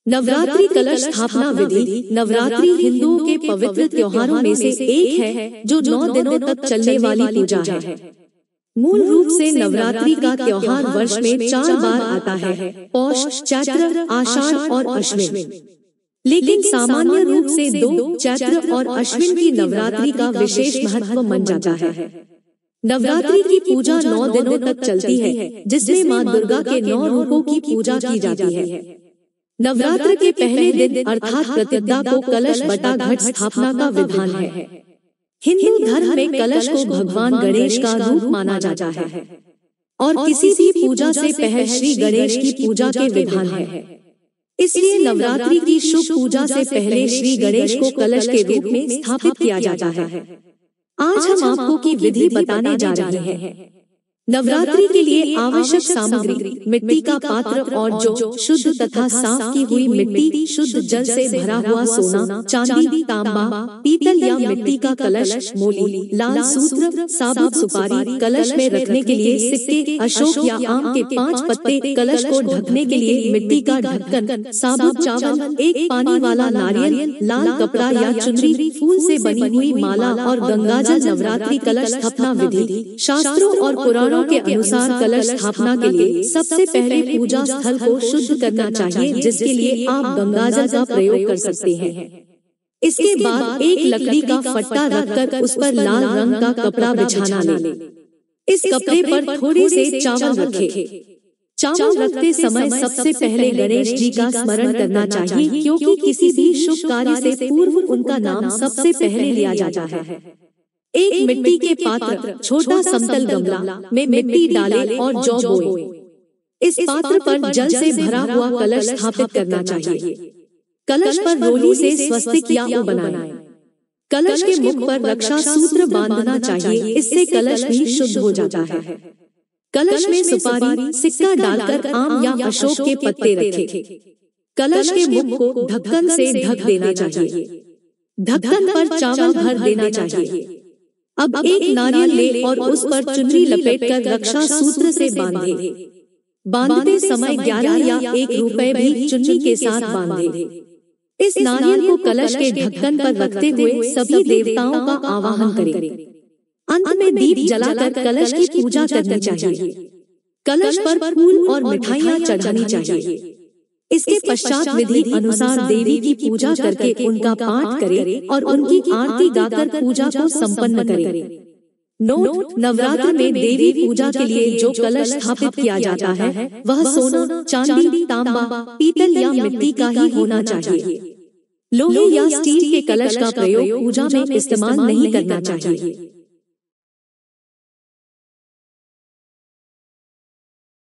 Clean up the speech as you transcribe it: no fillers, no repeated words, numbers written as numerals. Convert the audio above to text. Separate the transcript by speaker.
Speaker 1: नवरात्रि कलश स्थापना विधि नवरात्रि हिंदुओं के पवित्र त्योहारों में से एक है जो 9 दिनों तक चलने वाली पूजा है। मूल रूप से नवरात्रि का त्योहार वर्ष में 4 बार आता है, पौष, चैत्र, आषाढ़ और अश्विन। लेकिन सामान्य रूप से 2 चैत्र और अश्विन की नवरात्रि का विशेष महत्व मन जाता है। नवरात्रि की पूजा 9 दिनों तक चलती है, जिसमें मां दुर्गा के 9 रूपों की पूजा की जाती है। नवरात्र के पहले दिन अर्थात प्रतिपदा को कलश बटा घट स्थापना का विधान है। हिंदू धर्म में कलश को भगवान गणेश का रूप माना जाता है और किसी भी पूजा से पहले श्री गणेश की पूजा के विधान है। इसलिए नवरात्रि की शुभ पूजा से पहले श्री गणेश को कलश के रूप में स्थापित किया जाता है। आज हम आपको की विधि बताने जा रहे हैं। नवरात्रि के लिए आवश्यक सामग्री मिट्टी का पात्र और जो शुद्ध तथा साफ की हुई मिट्टी, शुद्ध जल से भरा हुआ सोना, चांदी, तांबा, पीतल या मिट्टी का कलश, मोली, लाल सूत्र, साबुत सुपारी, कलश में रखने के लिए सिक्के, अशोक या आम के 5 पत्ते, कलश को ढकने के लिए मिट्टी का ढक्कन, साबुत चावल, एक पानी वाला नारियल, लाल कपड़ा या चुनरी, फूल से बनी हुई माला और गंगाजल। नवरात्रि कलश स्थापना विधि शास्त्रों और पुराणों के अनुसार कलश स्थापना के लिए सबसे पहले पूजा स्थल को शुद्ध करना चाहिए, जिसके लिए आप गंगाजल का प्रयोग कर सकते हैं। इसके बाद एक लकड़ी का फट्टा रखकर उस पर लाल रंग का कपड़ा बिछाना लें। इस कपड़े पर थोड़े से चावल रखें। चावल रखते समय सबसे पहले गणेश जी का स्मरण करना चाहिए, क्योंकि किसी भी शुभ कार्य से पूर्व उनका नाम सबसे पहले लिया जाता है। एक मिट्टी के पात्र, छोटा समतल गमला में मिट्टी डालें और जौ बोएं। इस पात्र पर जल से भरा हुआ कलश स्थापित करना चाहिए। कलश पर रोली से स्वस्तिक या ओ बनाएं। कलश के मुख पर रक्षा सूत्र बांधना चाहिए, इससे कलश भी शुद्ध हो जाता है। कलश में सुपारी, सिक्का डालकर आम या अशोक के पत्ते रखें। कलश के मुख को ढक्कन से ढक देना चाहिए। ढक्कन पर चावल भर देना चाहिए। अब एक नारियल ले और उस पर चुनरी लपेटकर रक्षा सूत्र से बांधे। बांधते समय 11 या 1 रुपए भी चुनरी के साथ बांधे। इस नारियल को कलश के ढक्कन पर रखते हुए सभी देवताओं का आवाहन करें। अंत में दीप जलाकर कलश की पूजा करनी चाहिए। कलश पर फूल और मिठाइयाँ चढ़ानी चाहिए। इसके पश्चात विधि अनुसार देवी की पूजा करके उनका पाठ करें और उनकी आरती गाकर पूजा को संपन्न करें। नोट: नवरात्र में देवी पूजा के लिए जो कलश स्थापित किया जाता है वह सोना, चांदी, तांबा, पीतल या मिट्टी का ही होना चाहिए। लोहे या स्टील के कलश का प्रयोग पूजा में इस्तेमाल नहीं करना चाहिए।